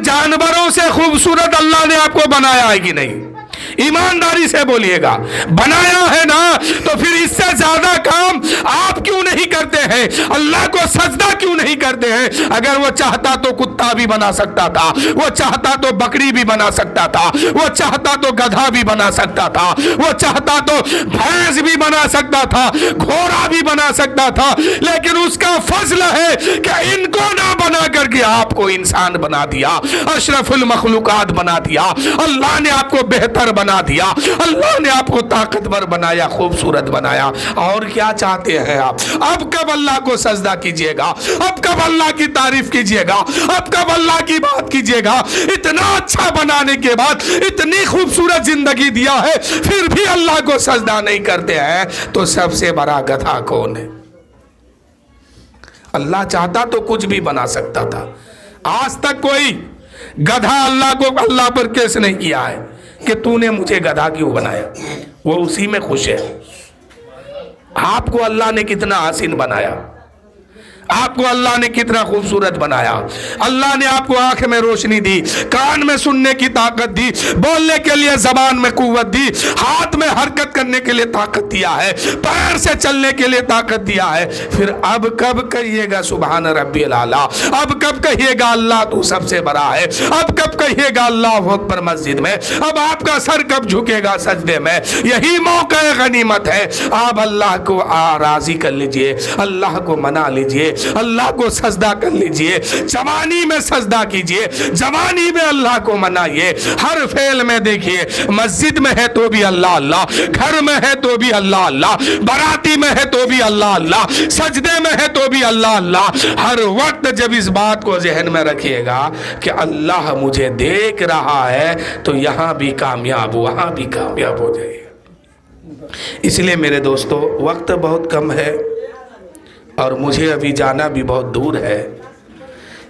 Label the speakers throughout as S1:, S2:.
S1: जानवरों से खूबसूरत अल्लाह ने आपको बनाया है कि नहीं? ईमानदारी से बोलिएगा, बनाया है ना? तो फिर इससे ज्यादा काम आप क्यों नहीं करते हैं? अल्लाह को सजदा क्यों नहीं करते हैं? अगर वो चाहता तो कुत्ता भी बना सकता था, वो चाहता तो बकरी भी बना सकता था, वो चाहता तो गधा भी बना सकता था, वो चाहता तो भैंस भी बना सकता था, घोड़ा भी बना सकता था, लेकिन उसका फजल है कि इनको ना बना करके आपको इंसान बना दिया, अशरफुल मखलूकात बना दिया। अल्लाह ने आपको बेहतर बना दिया, अल्लाह ने आपको ताकतवर बनाया, खूबसूरत बनाया। और क्या चाहते हैं आप? अब कब अल्लाह को सजदा कीजिएगा? अब कब अल्लाह की तारीफ कीजिएगा? अब कब अल्लाह की बात कीजिएगा? इतना अच्छा बनाने के बाद, इतनी खूबसूरत जिंदगी दिया है, फिर भी अल्लाह को सजदा नहीं करते हैं, तो सबसे बड़ा गधा कौन है? अल्लाह चाहता तो कुछ भी बना सकता था। आज तक कोई गधा अल्लाह पर केस नहीं किया है कि तूने मुझे गधा क्यों बनाया। वो उसी में खुश है। आपको अल्लाह ने कितना हसीन बनाया, आपको अल्लाह ने कितना खूबसूरत बनाया। अल्लाह ने आपको आंख में रोशनी दी, कान में सुनने की ताकत दी, बोलने के लिए जबान में कुव्वत दी, हाथ में हरकत करने के लिए ताकत दिया है, पैर से चलने के लिए ताकत दिया है। फिर अब कब कहिएगा सुभान रब्बिल आला? अब कब कहिएगा अल्लाह तू सबसे बड़ा है? अब कब कहिएगा अल्लाहु अकबर मस्जिद में? अब आपका सर कब झुकेगा सजदे में? यही मौका गनीमत है। आप अल्लाह को राजी कर लीजिए, अल्लाह को मना लीजिए, अल्लाह को सजदा कर लीजिए। जवानी में सजदा कीजिए, जवानी में अल्लाह को मनाइए। हर फेल में देखिए, मस्जिद में है तो भी अल्लाह अल्लाह, घर में है तो भी अल्लाह अल्लाह, बाराती में है तो भी अल्लाह अल्लाह, सजदे में है तो भी अल्लाह अल्लाह। हर वक्त जब इस बात को जहन में रखिएगा कि अल्लाह मुझे देख रहा है, तो यहां भी कामयाब, वहां भी कामयाब हो जाइए। इसलिए मेरे दोस्तों, वक्त बहुत कम है और मुझे अभी जाना भी बहुत दूर है,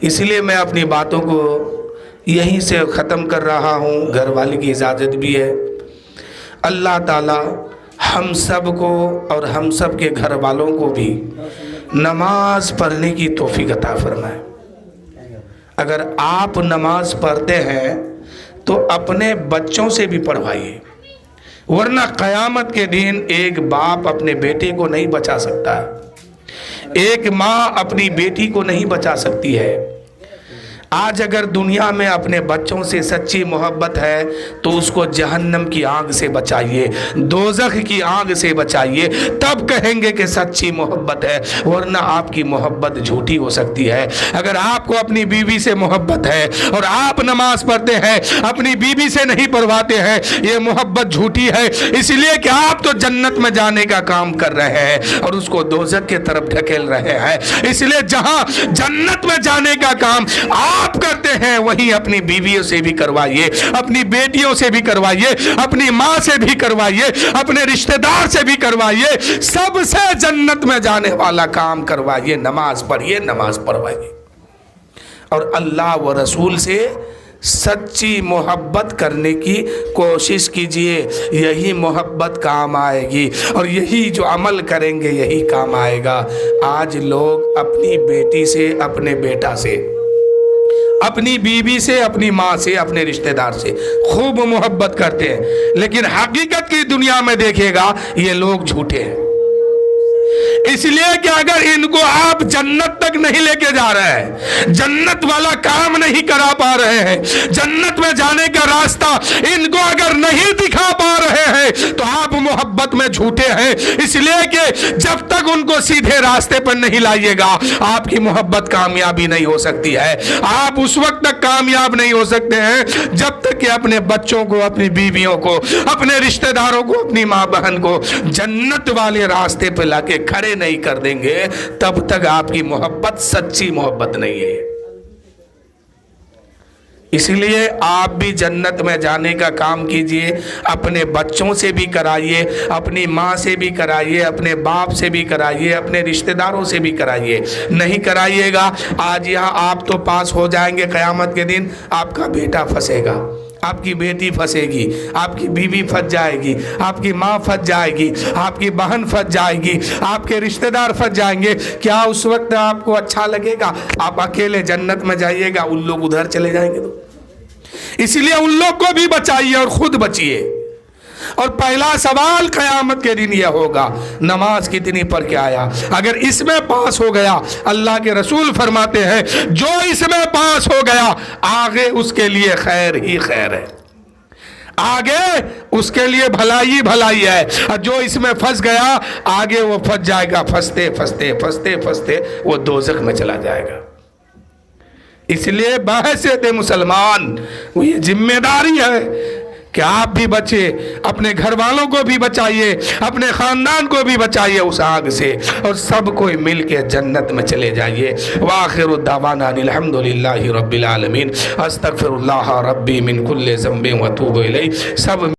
S1: इसलिए मैं अपनी बातों को यहीं से ख़त्म कर रहा हूँ। घर वाले की इजाज़त भी है। अल्लाह ताला हम सब को और हम सब के घर वालों को भी नमाज पढ़ने की तौफीक अता फरमाए। अगर आप नमाज पढ़ते हैं तो अपने बच्चों से भी पढ़वाइए, वरना क़यामत के दिन एक बाप अपने बेटे को नहीं बचा सकता, एक माँ अपनी बेटी को नहीं बचा सकती है। आज अगर दुनिया में अपने बच्चों से सच्ची मोहब्बत है तो उसको जहन्नम की आग से बचाइए, दोज़ख की आग से बचाइए, तब कहेंगे कि सच्ची मोहब्बत है, वरना आपकी मोहब्बत झूठी हो सकती है। अगर आपको अपनी बीवी से मोहब्बत है और आप नमाज पढ़ते हैं, अपनी बीवी से नहीं पढ़वाते हैं, ये मोहब्बत झूठी है, इसलिए कि आप तो जन्नत में जाने का काम कर रहे हैं और उसको दोज़ख की तरफ ढकेल रहे हैं। इसलिए जहां जन्नत में जाने का काम आप करते हैं, वहीं अपनी बीवियों से भी करवाइए, अपनी बेटियों से भी करवाइए, अपनी माँ से भी करवाइए, अपने रिश्तेदार से भी करवाइए, सबसे जन्नत में जाने वाला काम करवाइए। नमाज पढ़िए, नमाज पढ़वाइए और अल्लाह व रसूल से सच्ची मोहब्बत करने की कोशिश कीजिए। यही मोहब्बत काम आएगी और यही जो अमल करेंगे यही काम आएगा। आज लोग अपनी बेटी से, अपने बेटा से, अपनी बीवी से, अपनी माँ से, अपने रिश्तेदार से खूब मोहब्बत करते हैं, लेकिन हकीकत की दुनिया में देखिएगा ये लोग झूठे हैं। इसलिए कि अगर इनको आप जन्नत तक नहीं लेके जा रहे हैं, जन्नत वाला काम नहीं करा पा रहे हैं, जन्नत में जाने का रास्ता इनको अगर नहीं दिखा पा रहे हैं, तो आप मोहब्बत में झूठे हैं। इसलिए कि जब तक उनको सीधे रास्ते पर नहीं लाइएगा, आपकी मोहब्बत कामयाबी नहीं हो सकती है। आप उस वक्त तक कामयाब नहीं हो सकते हैं जब तक कि अपने बच्चों को, अपनी बीवियों को, अपने रिश्तेदारों को, अपनी माँ बहन को जन्नत वाले रास्ते पर लाके खड़े नहीं कर देंगे, तब तक आपकी मोहब्बत सच्ची मोहब्बत नहीं है। इसलिए आप भी जन्नत में जाने का काम कीजिए, अपने बच्चों से भी कराइए, अपनी माँ से भी कराइए, अपने बाप से भी कराइए, अपने रिश्तेदारों से भी कराइए। नहीं कराइएगा, आज यहाँ आप तो पास हो जाएंगे, क़यामत के दिन आपका बेटा फंसेगा, آپ کی بیٹی پھنسے گی، آپ کی بیوی پھنس جائے گی، آپ کی ماں پھنس جائے گی، آپ کی بہن پھنس جائے گی، آپ کے رشتہ دار پھنس جائیں گے، کیا اس وقت آپ کو اچھا لگے گا؟ آپ اکیلے جنت میں جائیے گا، ان لوگ ادھر چلے جائیں گے تو اس لیے ان لوگ کو بھی بچائیے اور خود بچیے۔ اور پہلا سوال قیامت کے دن یہ ہوگا، نماز کتنی پڑھ کے آیا؟ اگر اس میں پاس ہو گیا، اللہ کے رسول فرماتے ہیں جو اس میں پاس ہو گیا آگے اس کے لیے خیر ہی خیر ہے، آگے اس کے لیے بھلائی بھلائی ہے، اور جو اس میں پھنس گیا آگے وہ پھنس جائے گا، پھنستے پھنستے پھنستے پھنستے وہ دوزخ میں چلا جائے گا۔ اس لیے بحیثیت مسلمان وہ یہ ذمہ داری ہے کہ آپ بھی بچے، اپنے گھر والوں کو بھی بچائیے، اپنے خاندان کو بھی بچائیے اس آگ سے، اور سب کوئی مل کے جنت میں چلے جائیے۔ وآخر الدعوانا الحمدللہ رب العالمین، استغفر اللہ ربی من کل ذنب واتوب الیہ۔ سب